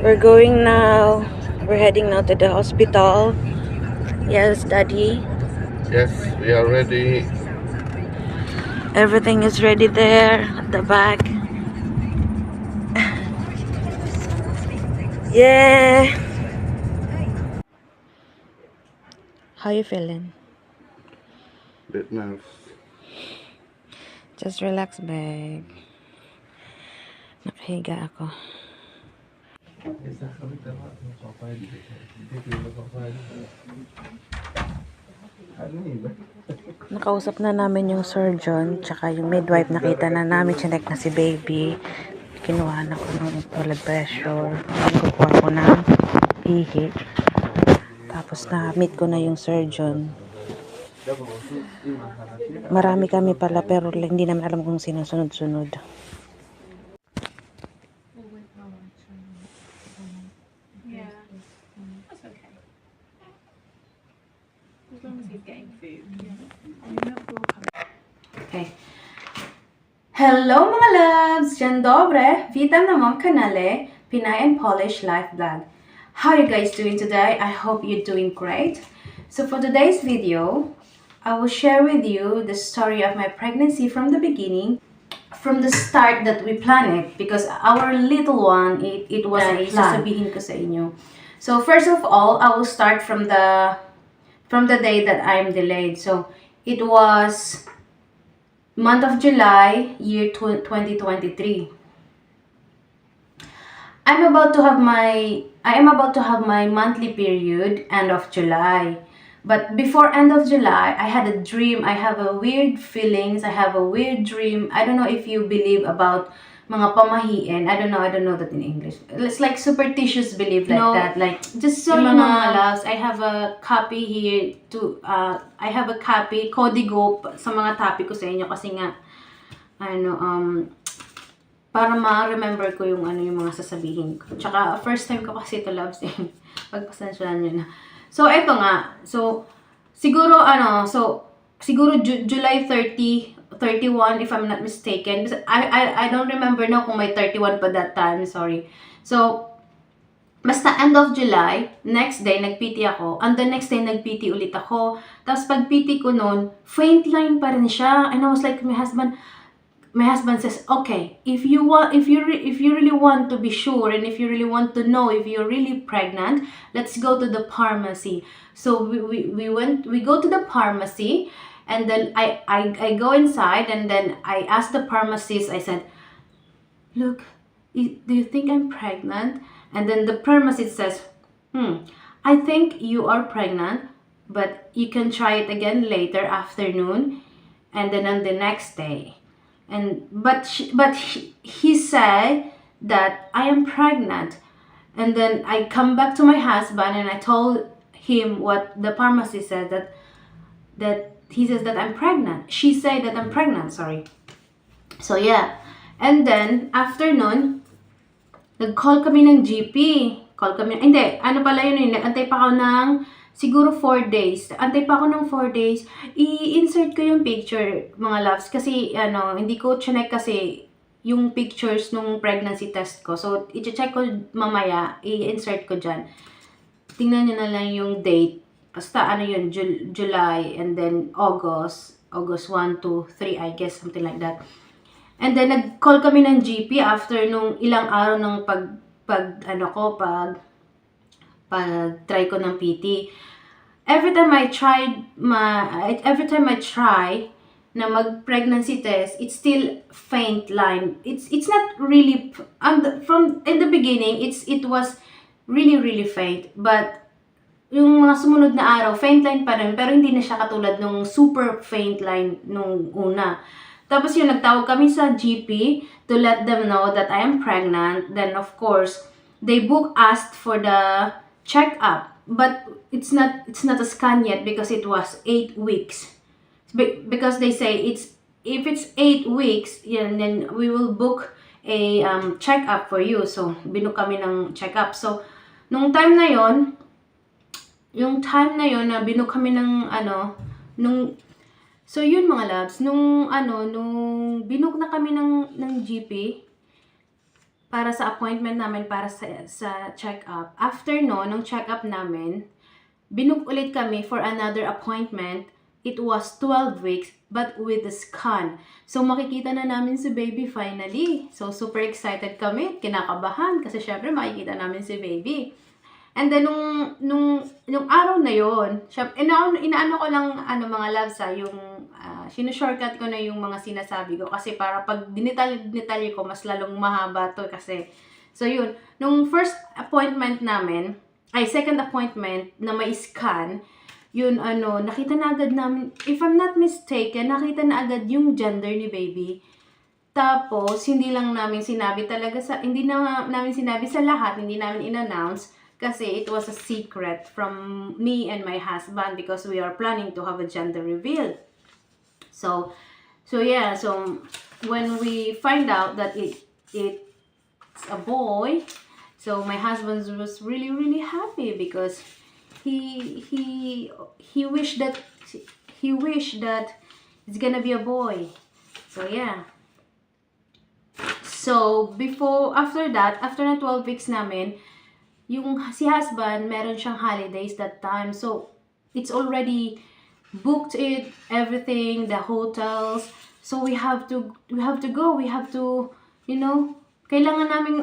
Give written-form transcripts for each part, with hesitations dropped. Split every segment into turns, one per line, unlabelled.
We're going now. We're heading now to the hospital. Yes, Daddy.
Yes, we are ready.
Everything is ready there at the back. Yeah. How you feeling?
Bit nervous.
Just relax, babe. Nakahiga ako. Nakausap na namin yung surgeon, tsaka yung midwife. Nakita na namin, chinek na si baby. Kinuha na ko ng blood pressure. Kukuha ko ng ihi. Tapos na-meet ko na yung surgeon. Marami kami pala, pero hindi naman alam kung sino sunod-sunod.
Yeah, that's okay. As long as he's getting food. Yeah.
Okay. Hello mga loves! Dzień dobry! Witam na moim kanale Pinay and Polish Life Vlog. How are you guys doing today? I hope you're doing great. So for today's video, I will share with you the story of my pregnancy from the beginning, from the start that we planned it, because our little one, it wasn't planned. Sasabihin ko sa inyo. So first of all, I will start from the day that I'm delayed. So it was month of July, year 2023. I am about to have my monthly period end of July. But before end of July, I had a dream. I have a weird feelings. I have a weird dream. I don't know if you believe about mga pamahiin. I don't know that in English. It's like superstitious belief like that. Like just so you know, mga loves, I have a copy here to I have a copy código sa mga topic ko sa inyo kasi nga para ma-remember ko yung yung mga sasabihin ko. Tsaka first time ko kasi ito, loves, pagpasensyahan nyo na. So eto nga. So siguro July 30, 31 if I'm not mistaken. I don't remember now kung may 31 pa that time, sorry. So basta end of July, next day nag-PT ako. And the next day nag-PT ulit ako. Tapos pag PT ko noon, faint line pa rin siya. And I was like, my husband says, okay, if you really want to be sure, and if you really want to know if you're really pregnant, let's go to the pharmacy. So we go to the pharmacy, and then I go inside, and then I asked the pharmacist, I said, look, do you think I'm pregnant? And then the pharmacist says, I think you are pregnant, but you can try it again later afternoon, and then on the next day. But he said that I am pregnant. And then I come back to my husband and I told him what the pharmacist said, that he says that I'm pregnant. She said that I'm pregnant, sorry. So yeah. And then afternoon, nag-call kami ng GP. Nag-antay pa ako ng siguro 4 days. Antay pa ako ng 4 days. I-insert ko yung picture, mga loves. Kasi, hindi ko chinek kasi yung pictures nung pregnancy test ko. So, i-check ko mamaya. I-insert ko dyan. Tingnan nyo na lang yung date. Basta, July and then August. August 1, 2, 3, I guess. Something like that. And then, nag-call kami ng GP after nung ilang araw ng pag-try ko ng PT. Every time I try na mag-pregnancy test, it's still faint line. It's not really, from in the beginning, it was really, really faint. But yung mga sumunod na araw, faint line pa rin, pero hindi na siya katulad nung super faint line nung una. Tapos yung nagtawag kami sa GP to let them know that I am pregnant. Then of course, they asked for the check-up. But it's not a scan yet because it was 8 weeks. Because they say if it's 8 weeks, then we will book a check-up for you. So binook kami ng check-up. So nung time na yon na binook kami ng so yun mga loves, nung binook na kami ng GP, para sa appointment namin para sa check-up. After no, nung check-up namin, binook ulit kami for another appointment. It was 12 weeks, but with a scan. So, makikita na namin si baby finally. So, super excited kami, kinakabahan, kasi syempre makikita namin si baby. And then, nung araw na yon, inaano ko lang, mga loves, yung, sinushortcut ko na yung mga sinasabi ko, kasi para pag dinitalye ko, mas lalong mahaba to, kasi, so yun, nung first appointment namin, second appointment, na may scan, yun, nakita na agad namin, if I'm not mistaken, nakita na agad yung gender ni baby. Tapos, hindi lang namin sinabi talaga hindi na namin sinabi sa lahat, hindi namin in-announce, kasi it was a secret from me and my husband because we are planning to have a gender reveal. So yeah, so when we find out that it's a boy, so my husband was really, really happy because he wished that it's gonna be a boy. So yeah. So after na 12 weeks namin, yung si husband, meron siyang holidays that time. So it's already booked everything, the hotels. So we have to go. We have to, kailangan namin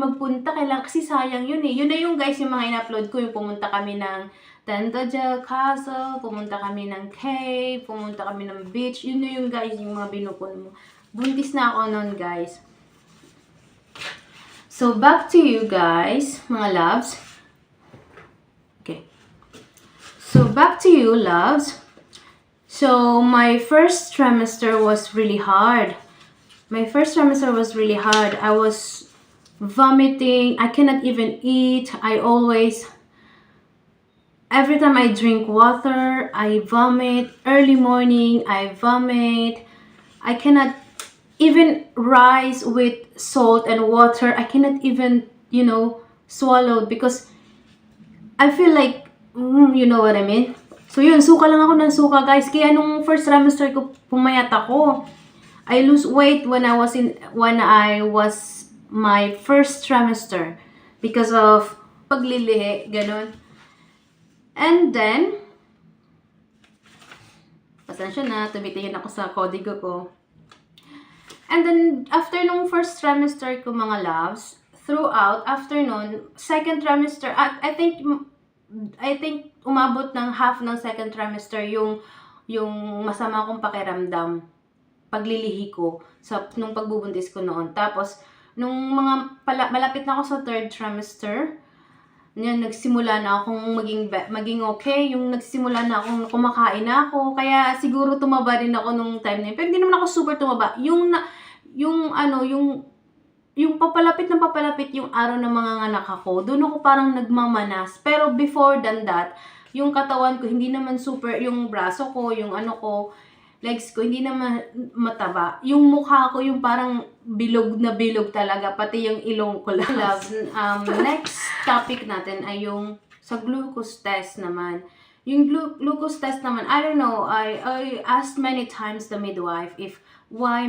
magpunta, kasi sayang yun eh. Yun na yung guys, yung mga in-upload ko, yung pumunta kami ng Tandajal Castle, pumunta kami ng cave, pumunta kami ng beach. Yun na yung guys, yung mga binukon mo. Buntis na ako nun guys. So back to you guys, mga loves. Okay. So back to you, loves. So my first trimester was really hard. I was vomiting. I cannot even eat. Every time I drink water, I vomit. Early morning, I vomit. I cannot even rice with salt and water. I cannot even, swallow because I feel like, you know what I mean? So yun, suka lang ako ng suka guys. Kaya nung first trimester ko, pumayat ako. I lose weight when I was my first trimester because of paglilihi, ganun. And then, pasensya na, tumitingin ako sa kodigo ko. And then, after nung first trimester ko, mga loves, after nun, second trimester, I think umabot ng half ng second trimester yung masama kong pakiramdam, paglilihi ko, nung pagbubuntis ko noon. Tapos, nung malapit na ako sa third trimester, nagsimula na akong maging okay, yung nagsimula na akong kumakain na ako, kaya siguro tumaba rin ako nung time na yun. Pero hindi naman ako super tumaba. Yung papalapit yung araw ng mga anak ako, doon ako parang nagmamanas. Pero before than that, yung katawan ko, hindi naman super, yung braso ko, yung legs ko, hindi naman mataba. Yung mukha ko, yung parang bilog na bilog talaga, pati yung ilong ko lang. Next topic natin ay yung sa glucose test naman. Yung glucose test naman, I don't know, I asked many times the midwife if why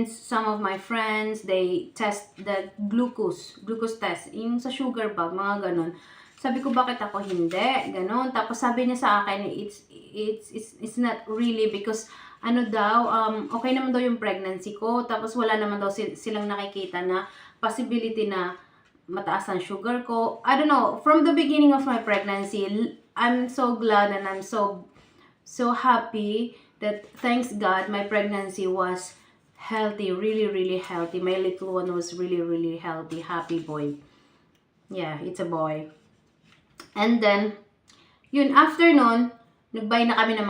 some of my friends, they test the glucose test, yung sa sugar bag, mga ganun. Sabi ko, bakit ako hindi? Ganon. Tapos sabi niya sa akin, it's not really because, okay naman daw yung pregnancy ko. Tapos wala naman daw silang nakikita na possibility na mataas ang sugar ko. I don't know. From the beginning of my pregnancy, I'm so glad and I'm so happy that, thanks God, my pregnancy was healthy, really, really healthy. My little one was really, really healthy, happy boy. Yeah, it's a boy. And then, yun, after nun, nag-buy na kami ng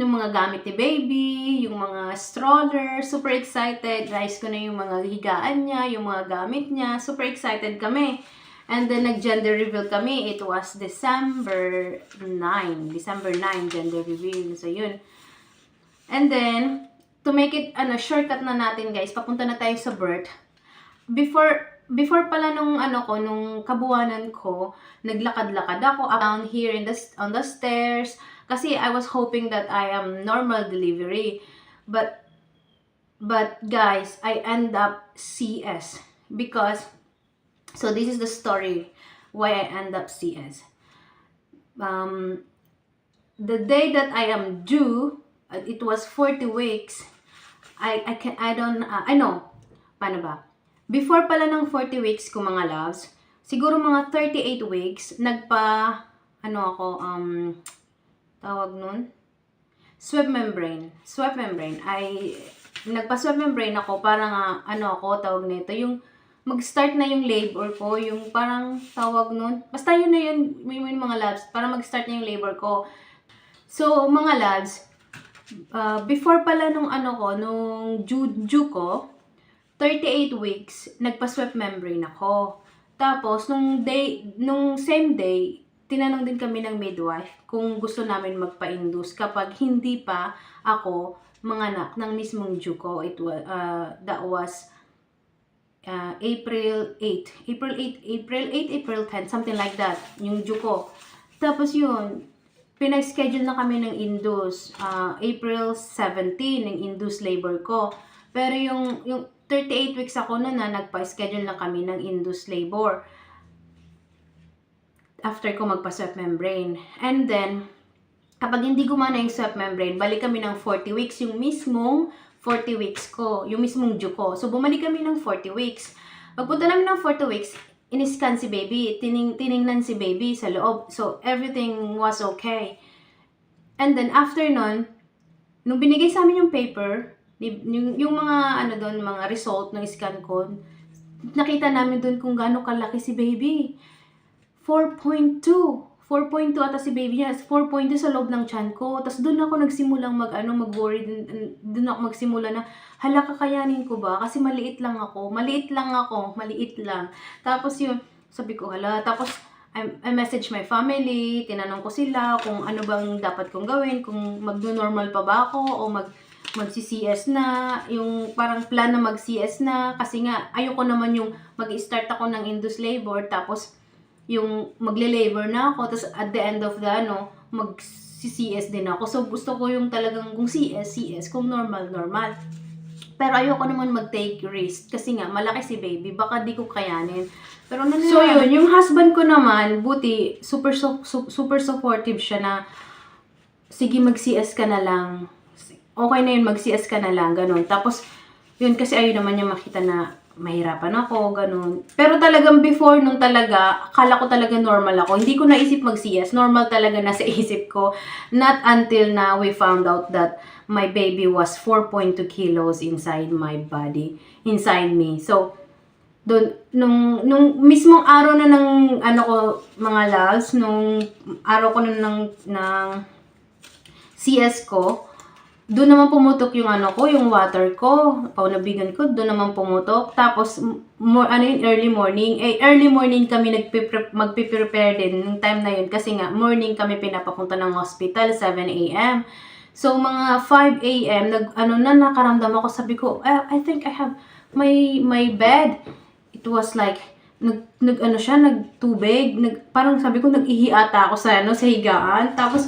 mga gamit ni baby, yung mga stroller, super excited. Rice ko na yung mga higaan niya, yung mga gamit niya, super excited kami. And then, nag-gender reveal kami. It was December 9, gender reveal. So, yun. And then, to make it, shortcut na natin guys, papunta na tayo sa birth. Before pala nung kabuwanan ko, naglakad-lakad ako down here on the stairs kasi I was hoping that I am normal delivery. But guys, I end up CS. because, so this is the story why I end up CS. The day that I am due, it was 40 weeks. I know. Paano ba? Before pala ng 40 weeks ko mga loves, siguro mga 38 weeks, tawag nun? Swab membrane. Nagpa-swab membrane ako para nga, tawag nito, yung mag-start na yung labor ko, yung parang tawag nun. Basta yun na yun, yung mga labs, para mag-start na yung labor ko. So, mga lads, before pala nung due ko, 38 weeks, nagpa-swab membrane ako. Tapos, nung same day, tinanong din kami ng midwife kung gusto namin magpa-induce kapag hindi pa ako manganak ng mismong due ko. That was April 8, April 10, something like that, yung due ko. Tapos yun, pinag-schedule na kami ng induce, April 17, ng induce labor ko. Pero yung 38 weeks ako noon na nagpa-schedule na kami ng induce labor. After ko magpa-swab membrane. And then, kapag hindi gumana yung swab membrane, balik kami ng 40 weeks, yung mismong 40 weeks ko, yung mismong due ko. So, bumalik kami ng 40 weeks. Pagpunta namin ng 40 weeks, in-scan si baby, tiningnan si baby sa loob. So, everything was okay. And then, after nun, nung binigay sa amin yung paper, yung mga, mga result ng scan ko, nakita namin doon kung gaano kalaki si baby. 4.2 ata si baby niya. 4.2 sa loob ng tiyan ko. Tapos doon ako nagsimulang mag-worry. Doon ako magsimula na, hala, kakayanin ko ba? Kasi maliit lang. Tapos yun, sabi ko, hala. Tapos, I message my family, tinanong ko sila kung ano bang dapat kong gawin, kung mag-normal pa ba ako o mag-CS na, yung parang plan na mag-CS na, kasi nga, ayoko naman yung mag-start ako ng induced labor, tapos, yung magle-labor na ako, tapos at the end of the mag-CS din ako. So, gusto ko yung talagang kung CS, kung normal. Pero ayoko naman mag-take risk kasi nga, malaki si baby, baka di ko kayanin. Pero so yun, yung husband ko naman, buti, super supportive siya na, sige mag-CS ka na lang. Okay na yun, mag-CS ka na lang, ganun. Tapos, yun kasi ayun naman niya makita na, mahirapan ako, ganun. Pero talagang before nung talaga, akala ko talaga normal ako. Hindi ko naisip mag-CS. Normal talaga nasa isip ko. Not until now we found out that my baby was 4.2 kilos inside my body. Inside me. So, nung mismong araw na ng, mga loves, nung araw ko na ng CS ko, doon naman pumutok yung yung water ko, paunabigan ko, doon naman pumutok. Tapos, early morning. Early morning kami magpiprepare din ng time na yun. Kasi nga, morning kami pinapapunta ng hospital, 7 a.m. So, mga 5 a.m., nakaramdam ako. Sabi ko, I think I have my bed. It was like, nagtubig. Parang sabi ko, nag-ihi ata ako sa higaan. Tapos,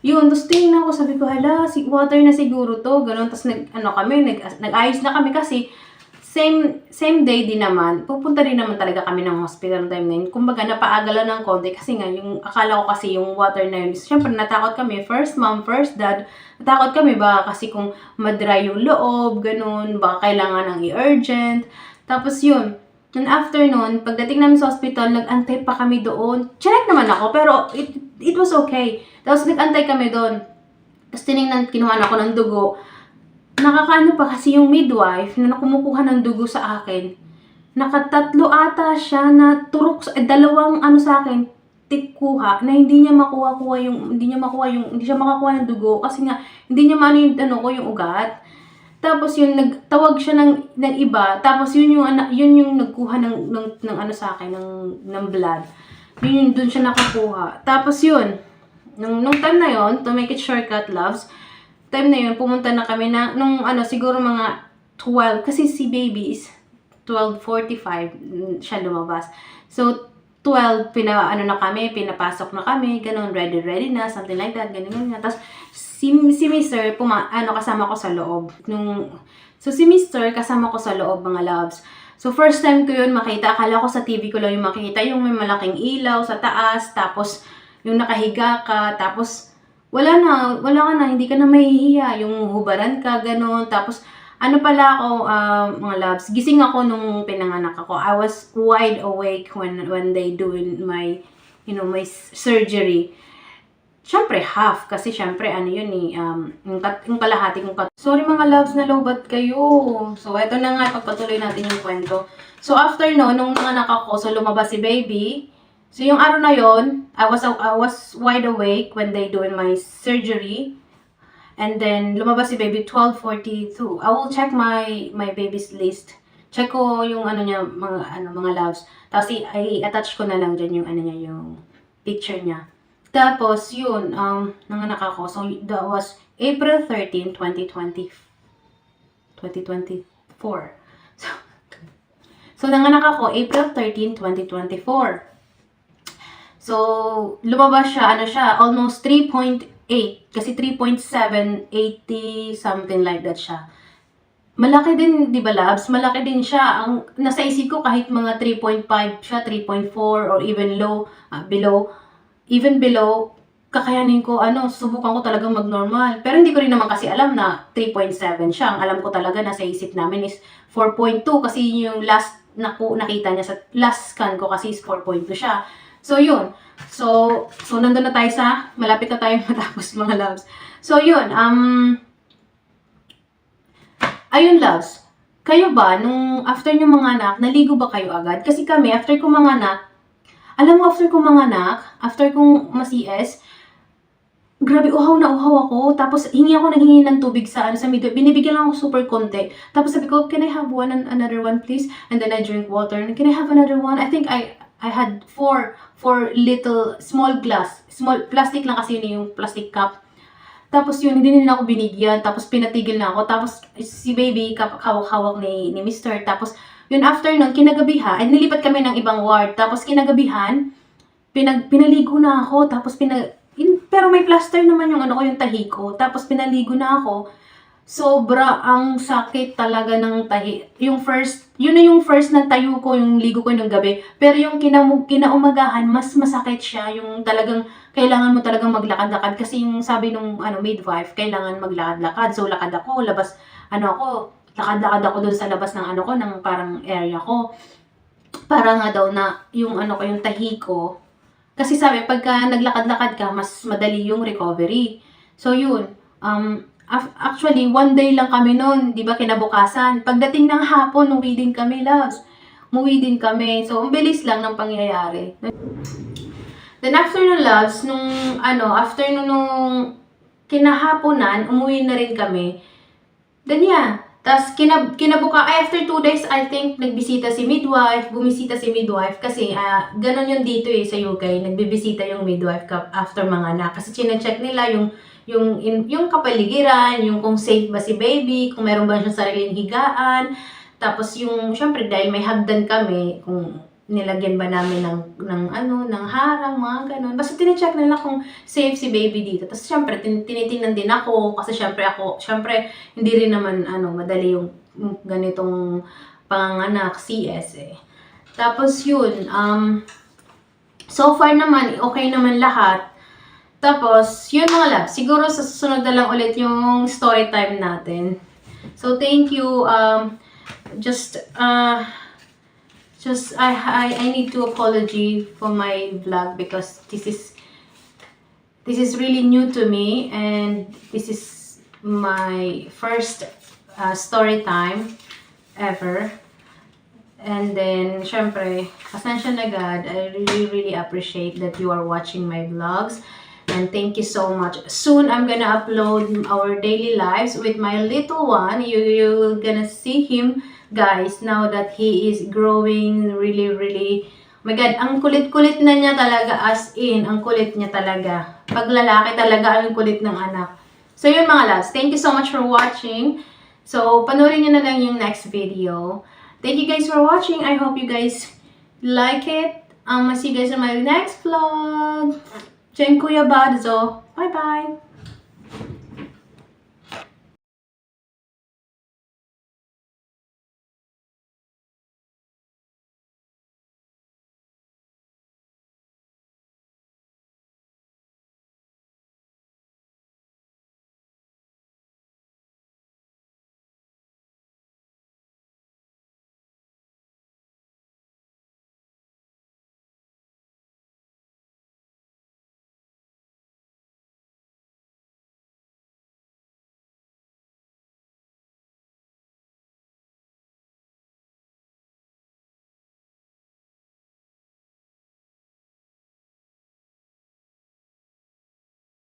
yun, tapos tingnan ko, sabi ko, hala, water na siguro to, gano'n. Tapos nag-ayos na kami kasi same day din naman, pupunta rin naman talaga kami ng hospital time na yun. Kumbaga, napaaga lang ng konti kasi nga, yung akala ko kasi yung water na yun, syempre natakot kami, first mom, first dad, natakot kami ba kasi kung madry yung loob, gano'n, baka kailangan ng i-urgent. Tapos yun, and after nun, pagdating namin sa hospital, nag-antay pa kami doon. Check naman ako, pero it was okay. Tapos nag-antay kami doon. Tapos kinuha na ako ng dugo. Nakakaano pa kasi yung midwife na kumukuha ng dugo sa akin. Nakatatlo ata siya na turok, dalawang sa akin, tikuha, na hindi siya makakuha ng dugo kasi nga, hindi niya maano yung ugat. Tapos yun, nagtawag siya ng iba. Tapos yun yung nagkuha ng sa akin, ng blood. Yun doon siya nakakuha. Tapos yun, nung time na yun, to make it shortcut, loves, time na yun, pumunta na kami na, siguro mga 12, kasi si baby is 12:45 siya lumabas. So, 12, pinapasok na kami, ganun, ready na, something like that, ganun. Tapos, si Mr. kasama ko sa loob. So, si Mr. kasama ko sa loob, mga loves. So, first time ko yun makita. Akala ko sa TV ko lang yung makita. Yung may malaking ilaw sa taas, tapos yung nakahiga ka, tapos wala ka na, hindi ka na mahihiya. Yung hubaran ka, ganun. Tapos, ano pala ako, mga loves, gising ako nung pinanganak ako. I was wide awake when they doing my, my surgery. Siyempre, half. Kasi siyempre, ano yun yung kalahati kong Sorry mga loves, nalobat kayo. So, eto na nga, pagpatuloy natin yung kwento. So, after no, nung nanganak ako, so lumabas si baby. So, yung araw na yon, I was wide awake when they doing my surgery. And then, lumabas si baby 12:42. I will check my baby's list. Check ko yung niya, mga loves. Tapos, i-attach ko na lang dyan yung niya, yung picture niya. Tapos, yun, nanganak ako. So, that was April 13, 2024. So, nanganak ako April 13, 2024. So, lumabas siya, almost 3.8. Kasi 3.780, something like that siya. Malaki din, di ba, labs? Malaki din siya. Ang nasa isip ko, kahit mga 3.5 siya, 3.4, or even below, kakayanin ko, subukan ko talagang mag-normal. Pero hindi ko rin naman kasi alam na 3.7 siya. Ang alam ko talaga nasa isip namin is 4.2 kasi yung last nakita niya sa last scan ko kasi is 4.2 siya. So, yun. So nandun na tayo malapit na tayo matapos mga loves. So, yun. Ayun, loves. Kayo ba, nung after nyo manganak, naligo ba kayo agad? Kasi kami, after ko manganak, after kong ma-CS, grabe, uhaw na uhaw ako. Tapos, naghingi ng tubig sa midwife. Binibigyan lang ako super konti. Tapos sabi ko, can I have another one, please? And then I drink water. Can I have another one? I think I had four little, small glass. Small, plastic lang kasi yun yung plastic cup. Tapos yun, hindi nila ako binigyan. Tapos pinatigil na ako. Tapos si baby, hawak-hawak ni Mr. Tapos, yun, after nun, kinagabihan, nilipat kami ng ibang ward. Tapos, kinagabihan, pinaligo na ako. Tapos, pero may plaster naman yung yung tahi ko. Tapos, pinaligo na ako. Sobra ang sakit talaga ng tahi. Yun na yung first na tayo ko, yung ligo ko ng gabi. Pero yung kinaumagahan, mas masakit siya. Yung talagang, kailangan mo talagang maglakad-lakad. Kasi yung sabi nung midwife, kailangan maglakad-lakad. So, lakad ako, labas, lakad-lakad ako doon sa labas ng ng parang area ko. Para nga daw na yung yung tahi ko. Kasi sabi, pagka naglakad-lakad ka, mas madali yung recovery. So yun, actually, one day lang kami noon, di ba, kinabukasan. Pagdating ng hapon, umuwi din kami, loves. Umuwi din kami. So, ang bilis lang ng pangyayari. Then after ng loves, after nung kinahaponan, umuwi na rin kami. Then yeah, tas after 2 days, I think, bumisita si midwife kasi ganon yun dito sa UK, nagbibisita yung midwife after mga anak. Kasi chine-check nila yung kapaligiran, yung kung safe ba si baby, kung meron ba siyang sariling higaan. Tapos syempre dahil may hagdan kami, kung nilagyan ba namin ng harang, mga ganun. Basta tine-check nila kung safe si baby dito. Tapos syempre, tinitingnan din ako, kasi syempre, hindi rin naman, madali yung ganitong panganak, CS Tapos yun, so far naman, okay naman lahat. Tapos, yun mga love, siguro sa susunod na lang ulit yung story time natin. So, thank you, I need to apology for my vlog because this is really new to me and this is my first story time ever. And then, syempre, pasensya na God, I really appreciate that you are watching my vlogs. And thank you so much. Soon, I'm gonna upload our daily lives with my little one. You're gonna see him, guys, now that he is growing really, oh my God, ang kulit-kulit na niya talaga, as in, ang kulit niya talaga. Pag lalaki talaga, ang kulit ng anak. So, yun mga loves. Thank you so much for watching. So, panoorin nyo na lang yung next video. Thank you guys for watching. I hope you guys like it. I'll see you guys in my next vlog. Dziękuję bardzo. Bye bye.